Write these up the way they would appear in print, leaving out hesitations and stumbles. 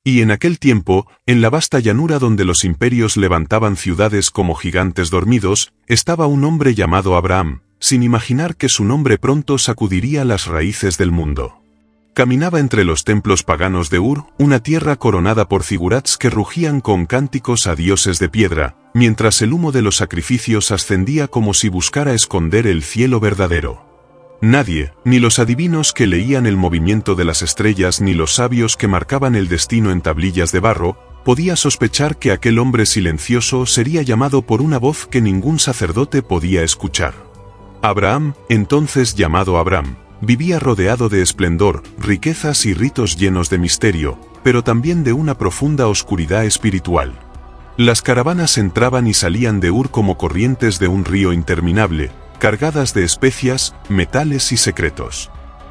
Y en aquel tiempo, en la vasta llanura donde los imperios levantaban ciudades como gigantes dormidos, estaba un hombre llamado Abraham, sin imaginar que su nombre pronto sacudiría las raíces del mundo. Caminaba entre los templos paganos de Ur, una tierra coronada por zigurats que rugían con cánticos a dioses de piedra, mientras el humo de los sacrificios ascendía como si buscara esconder el cielo verdadero. Nadie, ni los adivinos que leían el movimiento de las estrellas ni los sabios que marcaban el destino en tablillas de barro, podía sospechar que aquel hombre silencioso sería llamado por una voz que ningún sacerdote podía escuchar. Abraham, entonces llamado Abram, vivía rodeado de esplendor, riquezas y ritos llenos de misterio, pero también de una profunda oscuridad espiritual. Las caravanas entraban y salían de Ur como corrientes de un río interminable, cargadas de especias, metales y secretos.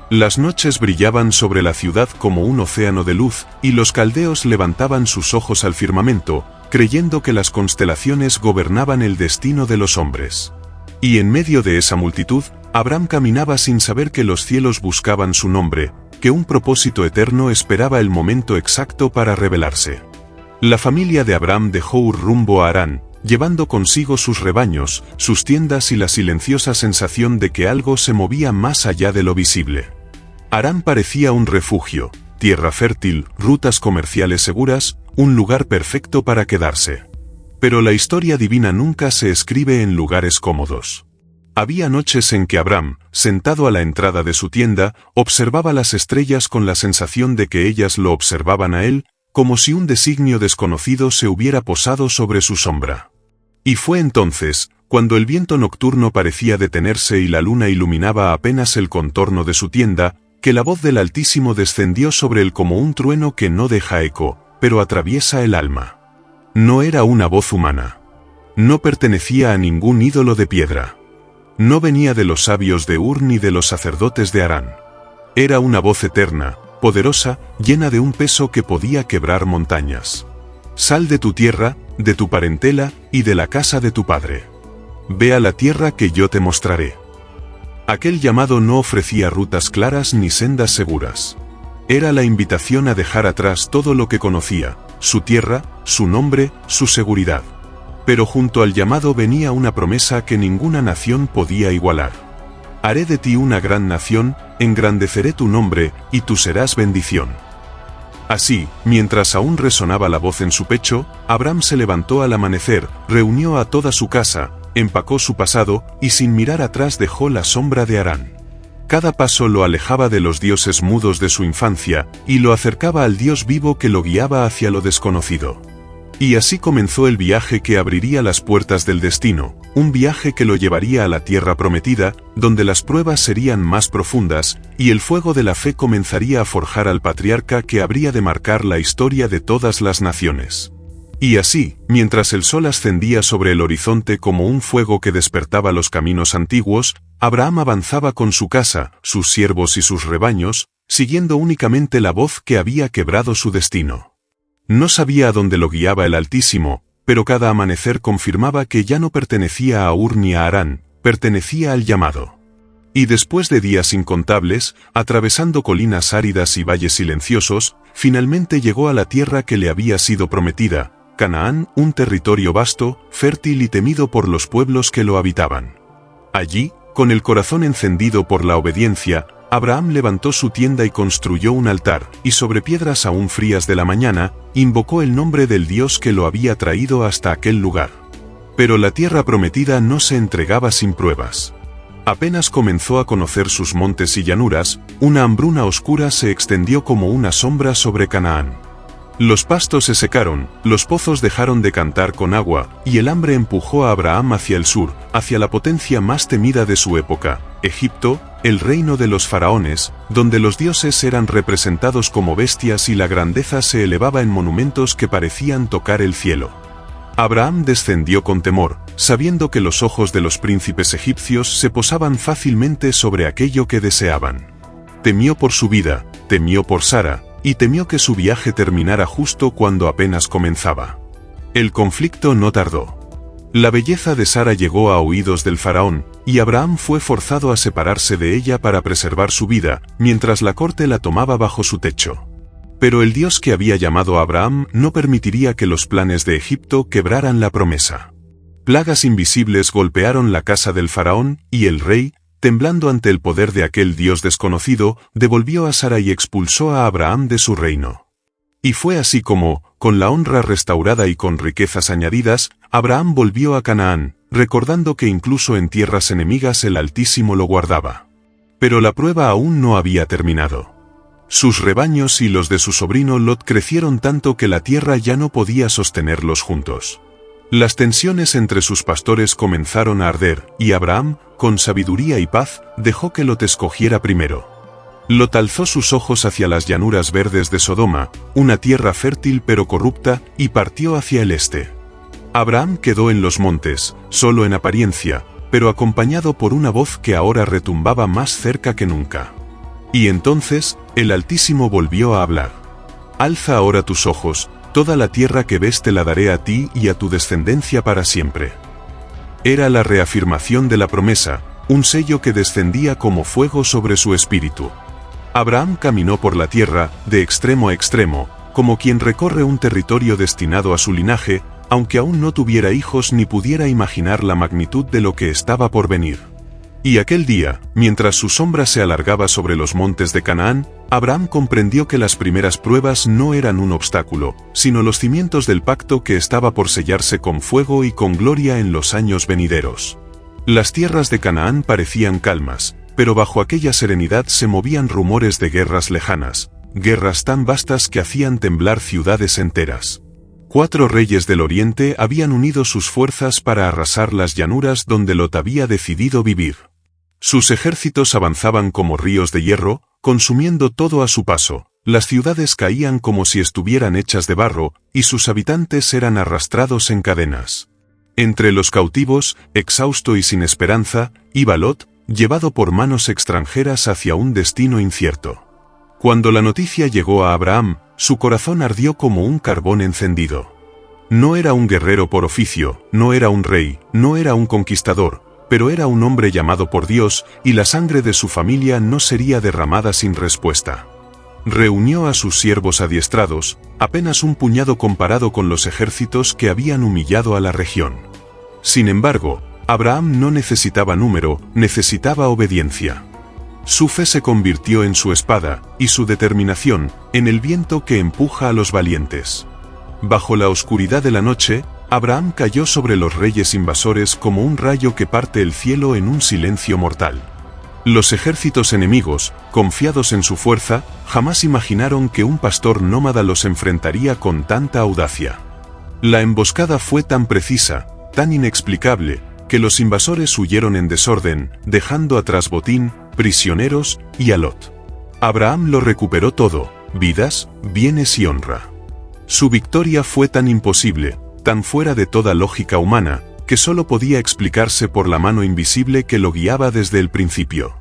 Las noches brillaban sobre la ciudad como un océano de luz, y los caldeos levantaban sus ojos al firmamento, creyendo que las constelaciones gobernaban el destino de los hombres. Y en medio de esa multitud, Abraham caminaba sin saber que los cielos buscaban su nombre, que un propósito eterno esperaba el momento exacto para revelarse. La familia de Abraham dejó Ur rumbo a Harán, llevando consigo sus rebaños, sus tiendas y la silenciosa sensación de que algo se movía más allá de lo visible. Harán parecía un refugio, tierra fértil, rutas comerciales seguras, un lugar perfecto para quedarse. Pero la historia divina nunca se escribe en lugares cómodos. Había noches en que Abraham, sentado a la entrada de su tienda, observaba las estrellas con la sensación de que ellas lo observaban a él, como si un designio desconocido se hubiera posado sobre su sombra. Y fue entonces, cuando el viento nocturno parecía detenerse y la luna iluminaba apenas el contorno de su tienda, que la voz del Altísimo descendió sobre él como un trueno que no deja eco, pero atraviesa el alma. No era una voz humana. No pertenecía a ningún ídolo de piedra. No venía de los sabios de Ur ni de los sacerdotes de Harán. Era una voz eterna, poderosa, llena de un peso que podía quebrar montañas. Sal de tu tierra, de tu parentela, y de la casa de tu padre. Ve a la tierra que yo te mostraré. Aquel llamado no ofrecía rutas claras ni sendas seguras. Era la invitación a dejar atrás todo lo que conocía, su tierra, su nombre, su seguridad. Pero junto al llamado venía una promesa que ninguna nación podía igualar. Haré de ti una gran nación, engrandeceré tu nombre, y tú serás bendición. Así, mientras aún resonaba la voz en su pecho, Abraham se levantó al amanecer, reunió a toda su casa, empacó su pasado, y sin mirar atrás dejó la sombra de Harán. Cada paso lo alejaba de los dioses mudos de su infancia, y lo acercaba al Dios vivo que lo guiaba hacia lo desconocido. Y así comenzó el viaje que abriría las puertas del destino, un viaje que lo llevaría a la tierra prometida, donde las pruebas serían más profundas, y el fuego de la fe comenzaría a forjar al patriarca que habría de marcar la historia de todas las naciones. Y así, mientras el sol ascendía sobre el horizonte como un fuego que despertaba los caminos antiguos, Abraham avanzaba con su casa, sus siervos y sus rebaños, siguiendo únicamente la voz que había quebrado su destino. No sabía a dónde lo guiaba el Altísimo, pero cada amanecer confirmaba que ya no pertenecía a Ur ni a Harán, pertenecía al llamado. Y después de días incontables, atravesando colinas áridas y valles silenciosos, finalmente llegó a la tierra que le había sido prometida, Canaán, un territorio vasto, fértil y temido por los pueblos que lo habitaban. Allí, con el corazón encendido por la obediencia, Abraham levantó su tienda y construyó un altar, y sobre piedras aún frías de la mañana, invocó el nombre del Dios que lo había traído hasta aquel lugar. Pero la tierra prometida no se entregaba sin pruebas. Apenas comenzó a conocer sus montes y llanuras, una hambruna oscura se extendió como una sombra sobre Canaán. Los pastos se secaron, los pozos dejaron de cantar con agua, y el hambre empujó a Abraham hacia el sur, hacia la potencia más temida de su época, Egipto, el reino de los faraones, donde los dioses eran representados como bestias y la grandeza se elevaba en monumentos que parecían tocar el cielo. Abraham descendió con temor, sabiendo que los ojos de los príncipes egipcios se posaban fácilmente sobre aquello que deseaban. Temió por su vida, temió por Sara, y temió que su viaje terminara justo cuando apenas comenzaba. El conflicto no tardó. La belleza de Sara llegó a oídos del faraón, y Abraham fue forzado a separarse de ella para preservar su vida, mientras la corte la tomaba bajo su techo. Pero el Dios que había llamado a Abraham no permitiría que los planes de Egipto quebraran la promesa. Plagas invisibles golpearon la casa del faraón, y el rey, temblando ante el poder de aquel Dios desconocido, devolvió a Sara y expulsó a Abraham de su reino. Y fue así como, con la honra restaurada y con riquezas añadidas, Abraham volvió a Canaán, recordando que incluso en tierras enemigas el Altísimo lo guardaba. Pero la prueba aún no había terminado. Sus rebaños y los de su sobrino Lot crecieron tanto que la tierra ya no podía sostenerlos juntos. Las tensiones entre sus pastores comenzaron a arder, y Abraham, con sabiduría y paz, dejó que Lot escogiera primero. Lot alzó sus ojos hacia las llanuras verdes de Sodoma, una tierra fértil pero corrupta, y partió hacia el este. Abraham quedó en los montes, solo en apariencia, pero acompañado por una voz que ahora retumbaba más cerca que nunca. Y entonces, el Altísimo volvió a hablar. «Alza ahora tus ojos, toda la tierra que ves te la daré a ti y a tu descendencia para siempre». Era la reafirmación de la promesa, un sello que descendía como fuego sobre su espíritu. Abraham caminó por la tierra, de extremo a extremo, como quien recorre un territorio destinado a su linaje, aunque aún no tuviera hijos ni pudiera imaginar la magnitud de lo que estaba por venir. Y aquel día, mientras su sombra se alargaba sobre los montes de Canaán, Abraham comprendió que las primeras pruebas no eran un obstáculo, sino los cimientos del pacto que estaba por sellarse con fuego y con gloria en los años venideros. Las tierras de Canaán parecían calmas, pero bajo aquella serenidad se movían rumores de guerras lejanas, guerras tan vastas que hacían temblar ciudades enteras. 4 reyes del oriente habían unido sus fuerzas para arrasar las llanuras donde Lot había decidido vivir. Sus ejércitos avanzaban como ríos de hierro, consumiendo todo a su paso, las ciudades caían como si estuvieran hechas de barro, y sus habitantes eran arrastrados en cadenas. Entre los cautivos, exhausto y sin esperanza, iba Lot, llevado por manos extranjeras hacia un destino incierto. Cuando la noticia llegó a Abraham, su corazón ardió como un carbón encendido. No era un guerrero por oficio, no era un rey, no era un conquistador, pero era un hombre llamado por Dios, y la sangre de su familia no sería derramada sin respuesta. Reunió a sus siervos adiestrados, apenas un puñado comparado con los ejércitos que habían humillado a la región. Sin embargo, Abraham no necesitaba número, necesitaba obediencia. Su fe se convirtió en su espada, y su determinación, en el viento que empuja a los valientes. Bajo la oscuridad de la noche, Abraham cayó sobre los reyes invasores como un rayo que parte el cielo en un silencio mortal. Los ejércitos enemigos, confiados en su fuerza, jamás imaginaron que un pastor nómada los enfrentaría con tanta audacia. La emboscada fue tan precisa, tan inexplicable, que los invasores huyeron en desorden, dejando atrás botín, prisioneros y a Lot. Abraham lo recuperó todo, vidas, bienes y honra. Su victoria fue tan imposible, tan fuera de toda lógica humana, que solo podía explicarse por la mano invisible que lo guiaba desde el principio.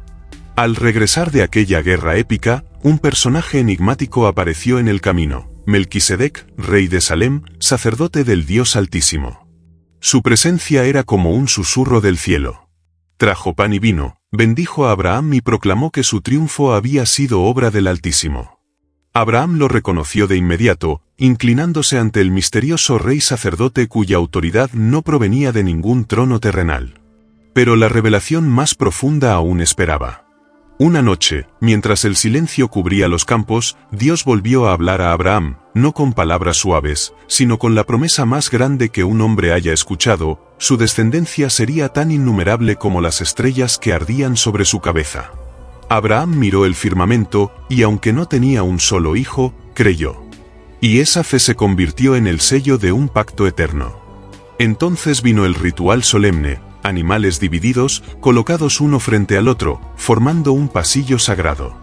Al regresar de aquella guerra épica, un personaje enigmático apareció en el camino, Melquisedec, rey de Salem, sacerdote del Dios Altísimo. Su presencia era como un susurro del cielo. Trajo pan y vino, bendijo a Abraham y proclamó que su triunfo había sido obra del Altísimo. Abraham lo reconoció de inmediato, inclinándose ante el misterioso rey sacerdote cuya autoridad no provenía de ningún trono terrenal. Pero la revelación más profunda aún esperaba. Una noche, mientras el silencio cubría los campos, Dios volvió a hablar a Abraham, no con palabras suaves, sino con la promesa más grande que un hombre haya escuchado: su descendencia sería tan innumerable como las estrellas que ardían sobre su cabeza. Abraham miró el firmamento, y aunque no tenía un solo hijo, creyó. Y esa fe se convirtió en el sello de un pacto eterno. Entonces vino el ritual solemne, animales divididos, colocados uno frente al otro, formando un pasillo sagrado.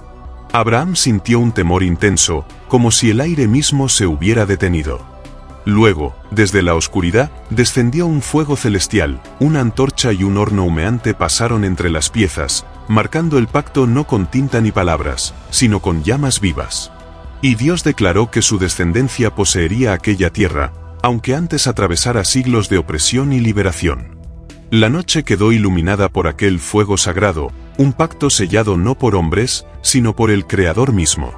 Abraham sintió un temor intenso, como si el aire mismo se hubiera detenido. Luego, desde la oscuridad, descendió un fuego celestial, una antorcha y un horno humeante pasaron entre las piezas, marcando el pacto no con tinta ni palabras, sino con llamas vivas. Y Dios declaró que su descendencia poseería aquella tierra, aunque antes atravesara siglos de opresión y liberación. La noche quedó iluminada por aquel fuego sagrado, un pacto sellado no por hombres, sino por el Creador mismo.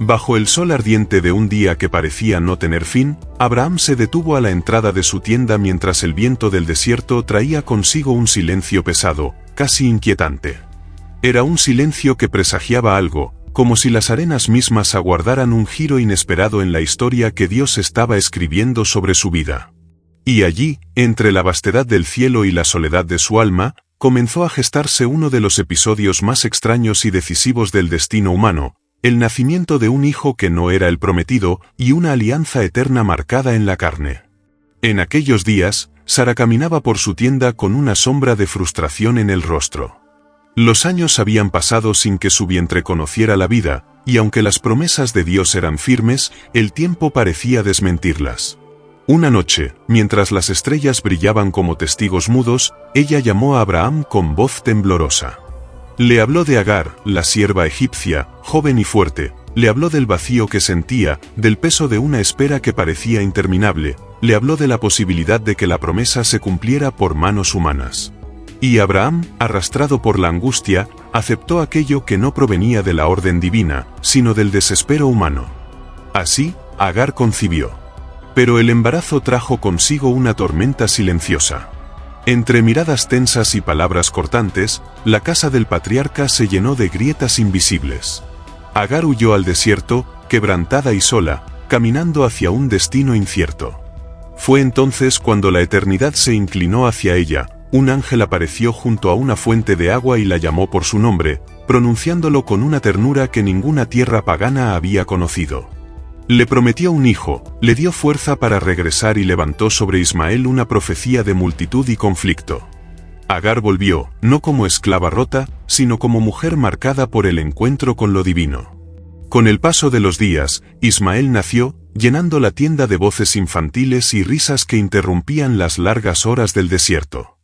Bajo el sol ardiente de un día que parecía no tener fin, Abraham se detuvo a la entrada de su tienda mientras el viento del desierto traía consigo un silencio pesado, casi inquietante. Era un silencio que presagiaba algo, como si las arenas mismas aguardaran un giro inesperado en la historia que Dios estaba escribiendo sobre su vida. Y allí, entre la vastedad del cielo y la soledad de su alma, comenzó a gestarse uno de los episodios más extraños y decisivos del destino humano, el nacimiento de un hijo que no era el prometido y una alianza eterna marcada en la carne. En aquellos días, Sara caminaba por su tienda con una sombra de frustración en el rostro. Los años habían pasado sin que su vientre conociera la vida, y aunque las promesas de Dios eran firmes, el tiempo parecía desmentirlas. Una noche, mientras las estrellas brillaban como testigos mudos, ella llamó a Abraham con voz temblorosa. Le habló de Agar, la sierva egipcia, joven y fuerte, le habló del vacío que sentía, del peso de una espera que parecía interminable, le habló de la posibilidad de que la promesa se cumpliera por manos humanas. Y Abraham, arrastrado por la angustia, aceptó aquello que no provenía de la orden divina, sino del desespero humano. Así, Agar concibió. Pero el embarazo trajo consigo una tormenta silenciosa. Entre miradas tensas y palabras cortantes, la casa del patriarca se llenó de grietas invisibles. Agar huyó al desierto, quebrantada y sola, caminando hacia un destino incierto. Fue entonces cuando la eternidad se inclinó hacia ella, un ángel apareció junto a una fuente de agua y la llamó por su nombre, pronunciándolo con una ternura que ninguna tierra pagana había conocido. Le prometió un hijo, le dio fuerza para regresar y levantó sobre Ismael una profecía de multitud y conflicto. Agar volvió, no como esclava rota, sino como mujer marcada por el encuentro con lo divino. Con el paso de los días, Ismael nació, llenando la tienda de voces infantiles y risas que interrumpían las largas horas del desierto.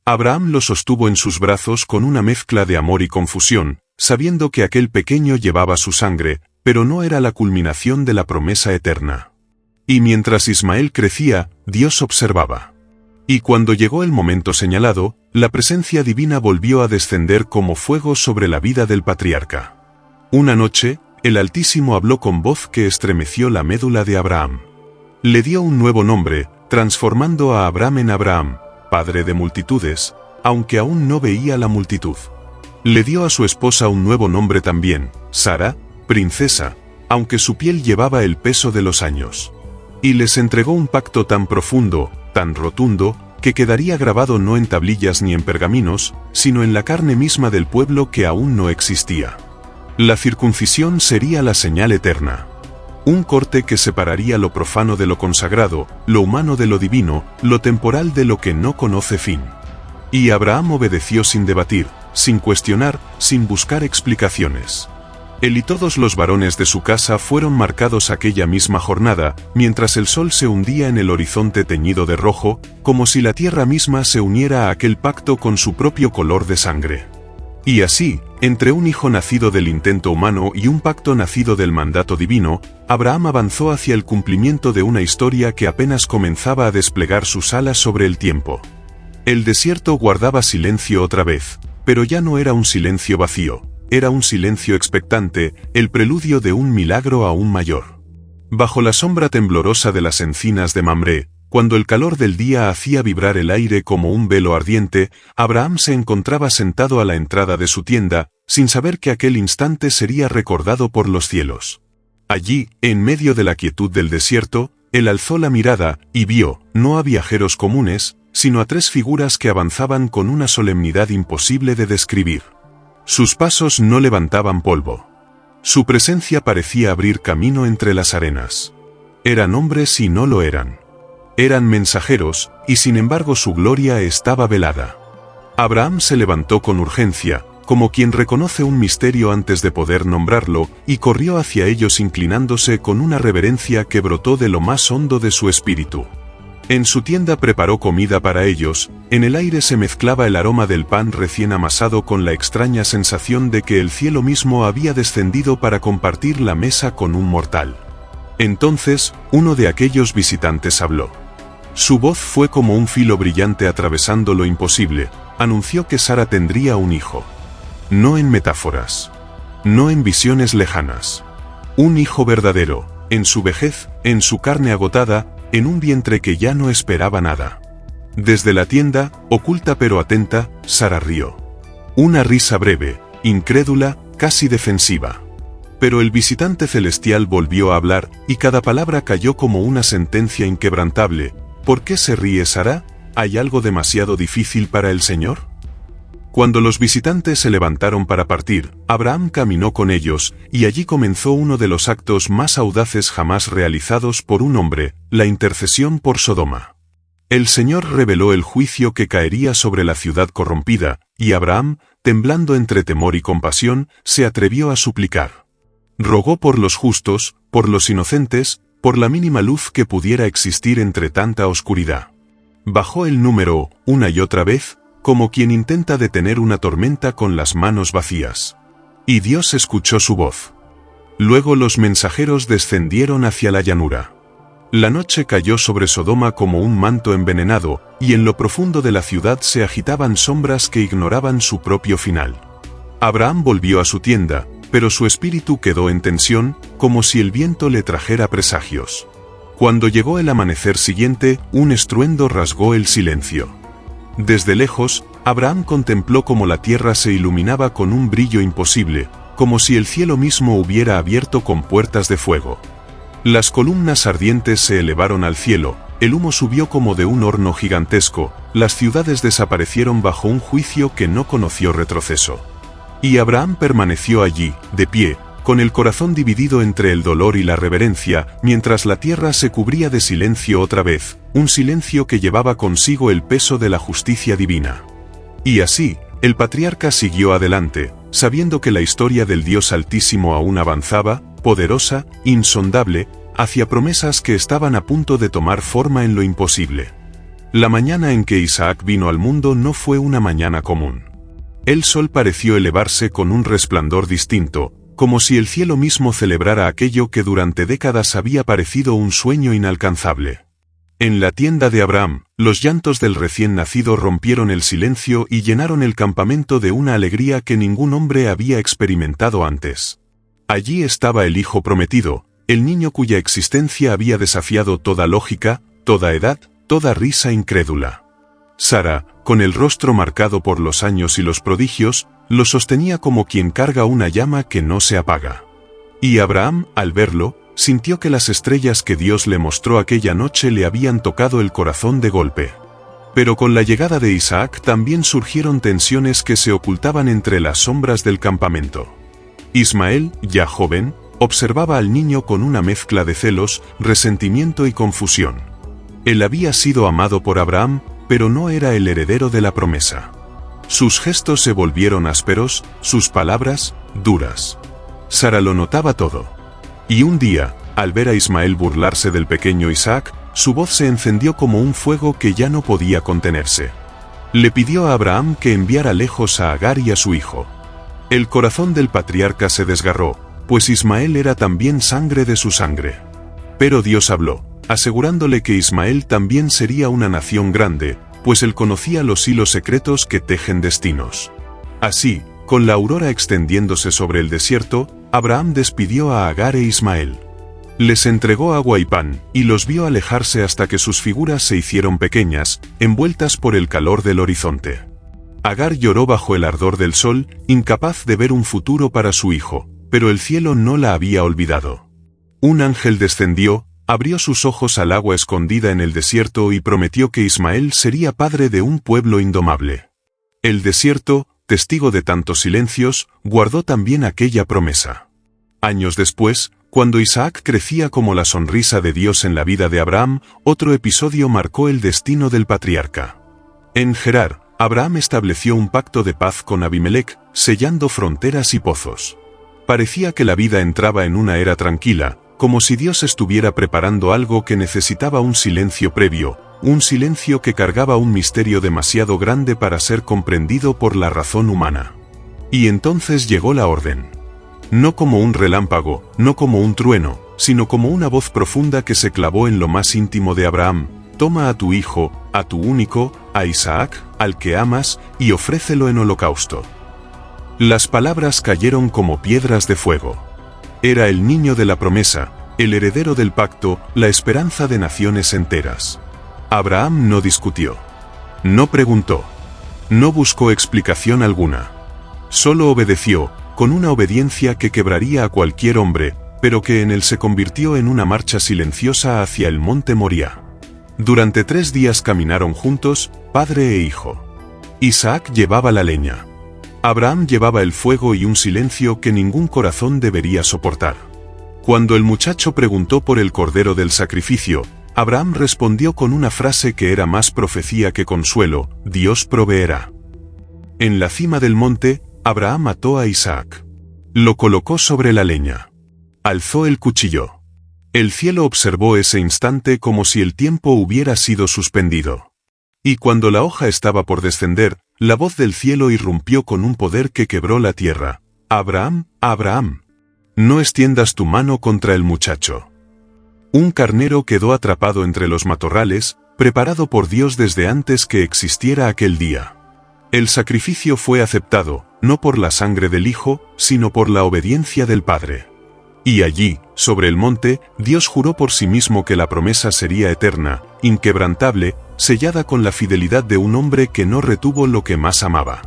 Abraham lo sostuvo en sus brazos con una mezcla de amor y confusión, sabiendo que aquel pequeño llevaba su sangre, pero no era la culminación de la promesa eterna. Y mientras Ismael crecía, Dios observaba. Y cuando llegó el momento señalado, la presencia divina volvió a descender como fuego sobre la vida del patriarca. Una noche, el Altísimo habló con voz que estremeció la médula de Abraham. Le dio un nuevo nombre, transformando a Abraham en Abraham, padre de multitudes, aunque aún no veía la multitud. Le dio a su esposa un nuevo nombre también, Sara, princesa, aunque su piel llevaba el peso de los años. Y les entregó un pacto tan profundo, tan rotundo, que quedaría grabado no en tablillas ni en pergaminos, sino en la carne misma del pueblo que aún no existía. La circuncisión sería la señal eterna. Un corte que separaría lo profano de lo consagrado, lo humano de lo divino, lo temporal de lo que no conoce fin. Y Abraham obedeció sin debatir, sin cuestionar, sin buscar explicaciones. Él y todos los varones de su casa fueron marcados aquella misma jornada, mientras el sol se hundía en el horizonte teñido de rojo, como si la tierra misma se uniera a aquel pacto con su propio color de sangre. Y así, entre un hijo nacido del intento humano y un pacto nacido del mandato divino, Abraham avanzó hacia el cumplimiento de una historia que apenas comenzaba a desplegar sus alas sobre el tiempo. El desierto guardaba silencio otra vez, pero ya no era un silencio vacío. Era un silencio expectante, el preludio de un milagro aún mayor. Bajo la sombra temblorosa de las encinas de Mamré, cuando el calor del día hacía vibrar el aire como un velo ardiente, Abraham se encontraba sentado a la entrada de su tienda, sin saber que aquel instante sería recordado por los cielos. Allí, en medio de la quietud del desierto, él alzó la mirada y vio, no a viajeros comunes, sino a tres figuras que avanzaban con una solemnidad imposible de describir. Sus pasos no levantaban polvo. Su presencia parecía abrir camino entre las arenas. Eran hombres y no lo eran. Eran mensajeros, y sin embargo su gloria estaba velada. Abraham se levantó con urgencia, como quien reconoce un misterio antes de poder nombrarlo, y corrió hacia ellos inclinándose con una reverencia que brotó de lo más hondo de su espíritu. En su tienda preparó comida para ellos, en el aire se mezclaba el aroma del pan recién amasado con la extraña sensación de que el cielo mismo había descendido para compartir la mesa con un mortal. Entonces, uno de aquellos visitantes habló. Su voz fue como un filo brillante atravesando lo imposible, anunció que Sara tendría un hijo. No en metáforas. No en visiones lejanas. Un hijo verdadero, en su vejez, en su carne agotada, en un vientre que ya no esperaba nada. Desde la tienda, oculta pero atenta, Sara rió. Una risa breve, incrédula, casi defensiva. Pero el visitante celestial volvió a hablar, y cada palabra cayó como una sentencia inquebrantable. ¿Por qué se ríe Sara? ¿Hay algo demasiado difícil para el Señor? Cuando los visitantes se levantaron para partir, Abraham caminó con ellos, y allí comenzó uno de los actos más audaces jamás realizados por un hombre, la intercesión por Sodoma. El Señor reveló el juicio que caería sobre la ciudad corrompida, y Abraham, temblando entre temor y compasión, se atrevió a suplicar. Rogó por los justos, por los inocentes, por la mínima luz que pudiera existir entre tanta oscuridad. Bajó el número, una y otra vez, como quien intenta detener una tormenta con las manos vacías. Y Dios escuchó su voz. Luego los mensajeros descendieron hacia la llanura. La noche cayó sobre Sodoma como un manto envenenado, y en lo profundo de la ciudad se agitaban sombras que ignoraban su propio final. Abraham volvió a su tienda, pero su espíritu quedó en tensión, como si el viento le trajera presagios. Cuando llegó el amanecer siguiente, un estruendo rasgó el silencio. Desde lejos, Abraham contempló cómo la tierra se iluminaba con un brillo imposible, como si el cielo mismo hubiera abierto con puertas de fuego. Las columnas ardientes se elevaron al cielo, el humo subió como de un horno gigantesco, las ciudades desaparecieron bajo un juicio que no conoció retroceso. Y Abraham permaneció allí, de pie, con el corazón dividido entre el dolor y la reverencia, mientras la tierra se cubría de silencio otra vez, un silencio que llevaba consigo el peso de la justicia divina. Y así, el patriarca siguió adelante, sabiendo que la historia del Dios Altísimo aún avanzaba, poderosa, insondable, hacia promesas que estaban a punto de tomar forma en lo imposible. La mañana en que Isaac vino al mundo no fue una mañana común. El sol pareció elevarse con un resplandor distinto, como si el cielo mismo celebrara aquello que durante décadas había parecido un sueño inalcanzable. En la tienda de Abraham, los llantos del recién nacido rompieron el silencio y llenaron el campamento de una alegría que ningún hombre había experimentado antes. Allí estaba el hijo prometido, el niño cuya existencia había desafiado toda lógica, toda edad, toda risa incrédula. Sara, con el rostro marcado por los años y los prodigios, lo sostenía como quien carga una llama que no se apaga. Y Abraham, al verlo, sintió que las estrellas que Dios le mostró aquella noche le habían tocado el corazón de golpe. Pero con la llegada de Isaac también surgieron tensiones que se ocultaban entre las sombras del campamento. Ismael, ya joven, observaba al niño con una mezcla de celos, resentimiento y confusión. Él había sido amado por Abraham, pero no era el heredero de la promesa. Sus gestos se volvieron ásperos, sus palabras, duras. Sara lo notaba todo. Y un día, al ver a Ismael burlarse del pequeño Isaac, su voz se encendió como un fuego que ya no podía contenerse. Le pidió a Abraham que enviara lejos a Agar y a su hijo. El corazón del patriarca se desgarró, pues Ismael era también sangre de su sangre. Pero Dios habló, asegurándole que Ismael también sería una nación grande, pues él conocía los hilos secretos que tejen destinos. Así, con la aurora extendiéndose sobre el desierto, Abraham despidió a Agar e Ismael. Les entregó agua y pan, y los vio alejarse hasta que sus figuras se hicieron pequeñas, envueltas por el calor del horizonte. Agar lloró bajo el ardor del sol, incapaz de ver un futuro para su hijo, pero el cielo no la había olvidado. Un ángel descendió, abrió sus ojos al agua escondida en el desierto y prometió que Ismael sería padre de un pueblo indomable. El desierto, testigo de tantos silencios, guardó también aquella promesa. Años después, cuando Isaac crecía como la sonrisa de Dios en la vida de Abraham, otro episodio marcó el destino del patriarca. En Gerar, Abraham estableció un pacto de paz con Abimelec, sellando fronteras y pozos. Parecía que la vida entraba en una era tranquila, como si Dios estuviera preparando algo que necesitaba un silencio previo, un silencio que cargaba un misterio demasiado grande para ser comprendido por la razón humana. Y entonces llegó la orden. No como un relámpago, no como un trueno, sino como una voz profunda que se clavó en lo más íntimo de Abraham: toma a tu hijo, a tu único, a Isaac, al que amas, y ofrécelo en holocausto. Las palabras cayeron como piedras de fuego. Era el niño de la promesa, el heredero del pacto, la esperanza de naciones enteras. Abraham no discutió. No preguntó. No buscó explicación alguna. Solo obedeció, con una obediencia que quebraría a cualquier hombre, pero que en él se convirtió en una marcha silenciosa hacia el monte Moría. Durante 3 días caminaron juntos, padre e hijo. Isaac llevaba la leña. Abraham llevaba el fuego y un silencio que ningún corazón debería soportar. Cuando el muchacho preguntó por el cordero del sacrificio, Abraham respondió con una frase que era más profecía que consuelo: Dios proveerá. En la cima del monte, Abraham ató a Isaac. Lo colocó sobre la leña. Alzó el cuchillo. El cielo observó ese instante como si el tiempo hubiera sido suspendido. Y cuando la hoja estaba por descender, la voz del cielo irrumpió con un poder que quebró la tierra. Abraham, Abraham. No extiendas tu mano contra el muchacho. Un carnero quedó atrapado entre los matorrales, preparado por Dios desde antes que existiera aquel día. El sacrificio fue aceptado, no por la sangre del hijo, sino por la obediencia del padre. Y allí, sobre el monte, Dios juró por sí mismo que la promesa sería eterna, inquebrantable, sellada con la fidelidad de un hombre que no retuvo lo que más amaba.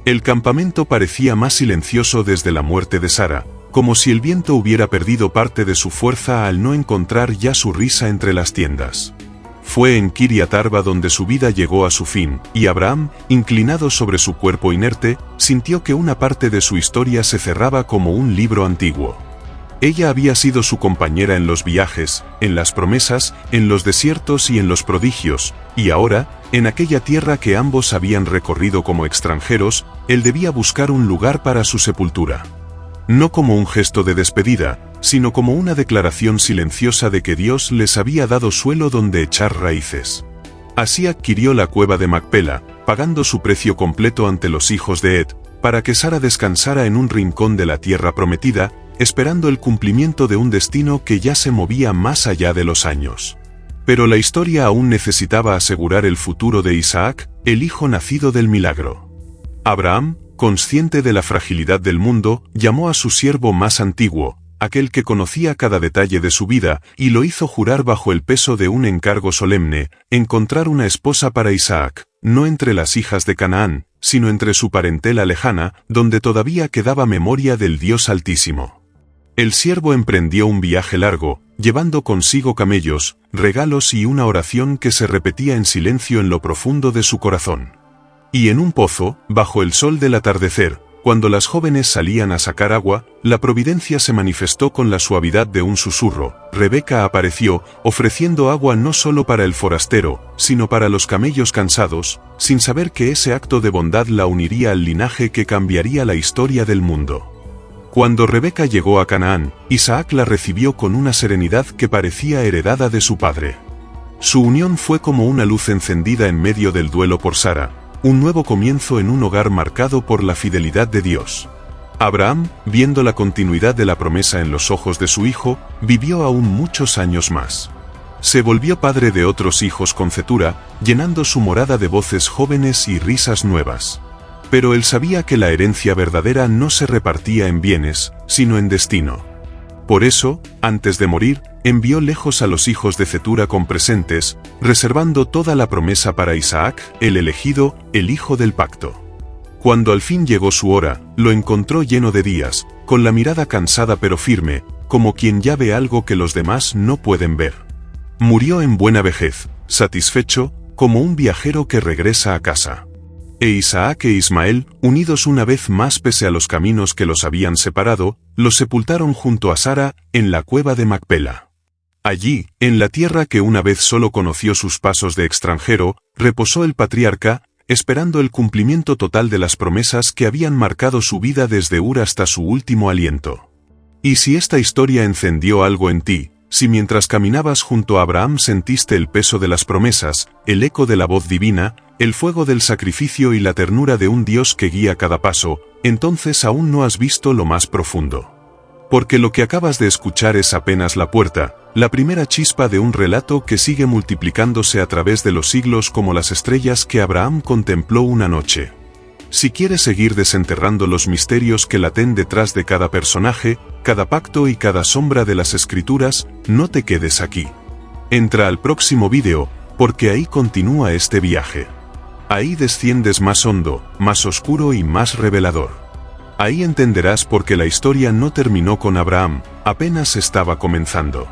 El campamento parecía más silencioso desde la muerte de Sara, como si el viento hubiera perdido parte de su fuerza al no encontrar ya su risa entre las tiendas. Fue en Kiriat Arba donde su vida llegó a su fin, y Abraham, inclinado sobre su cuerpo inerte, sintió que una parte de su historia se cerraba como un libro antiguo. Ella había sido su compañera en los viajes, en las promesas, en los desiertos y en los prodigios, y ahora, en aquella tierra que ambos habían recorrido como extranjeros, él debía buscar un lugar para su sepultura. No como un gesto de despedida, sino como una declaración silenciosa de que Dios les había dado suelo donde echar raíces. Así adquirió la cueva de Macpela, pagando su precio completo ante los hijos de Ed, para que Sara descansara en un rincón de la tierra prometida, esperando el cumplimiento de un destino que ya se movía más allá de los años. Pero la historia aún necesitaba asegurar el futuro de Isaac, el hijo nacido del milagro. Abraham, consciente de la fragilidad del mundo, llamó a su siervo más antiguo, aquel que conocía cada detalle de su vida, y lo hizo jurar bajo el peso de un encargo solemne, encontrar una esposa para Isaac, no entre las hijas de Canaán, sino entre su parentela lejana, donde todavía quedaba memoria del Dios Altísimo. El siervo emprendió un viaje largo, llevando consigo camellos, regalos y una oración que se repetía en silencio en lo profundo de su corazón. Y en un pozo, bajo el sol del atardecer, cuando las jóvenes salían a sacar agua, la providencia se manifestó con la suavidad de un susurro. Rebeca apareció, ofreciendo agua no solo para el forastero, sino para los camellos cansados, sin saber que ese acto de bondad la uniría al linaje que cambiaría la historia del mundo. Cuando Rebeca llegó a Canaán, Isaac la recibió con una serenidad que parecía heredada de su padre. Su unión fue como una luz encendida en medio del duelo por Sara, un nuevo comienzo en un hogar marcado por la fidelidad de Dios. Abraham, viendo la continuidad de la promesa en los ojos de su hijo, vivió aún muchos años más. Se volvió padre de otros hijos con Cetura, llenando su morada de voces jóvenes y risas nuevas. Pero él sabía que la herencia verdadera no se repartía en bienes, sino en destino. Por eso, antes de morir, envió lejos a los hijos de Cetura con presentes, reservando toda la promesa para Isaac, el elegido, el hijo del pacto. Cuando al fin llegó su hora, lo encontró lleno de días, con la mirada cansada pero firme, como quien ya ve algo que los demás no pueden ver. Murió en buena vejez, satisfecho, como un viajero que regresa a casa. E Isaac e Ismael, unidos una vez más pese a los caminos que los habían separado, los sepultaron junto a Sara, en la cueva de Macpela. Allí, en la tierra que una vez solo conoció sus pasos de extranjero, reposó el patriarca, esperando el cumplimiento total de las promesas que habían marcado su vida desde Ur hasta su último aliento. Y si esta historia encendió algo en ti, si mientras caminabas junto a Abraham sentiste el peso de las promesas, el eco de la voz divina, el fuego del sacrificio y la ternura de un Dios que guía cada paso, entonces aún no has visto lo más profundo. Porque lo que acabas de escuchar es apenas la puerta, la primera chispa de un relato que sigue multiplicándose a través de los siglos como las estrellas que Abraham contempló una noche. Si quieres seguir desenterrando los misterios que laten detrás de cada personaje, cada pacto y cada sombra de las escrituras, no te quedes aquí. Entra al próximo vídeo, porque ahí continúa este viaje. Ahí desciendes más hondo, más oscuro y más revelador. Ahí entenderás por qué la historia no terminó con Abraham, apenas estaba comenzando.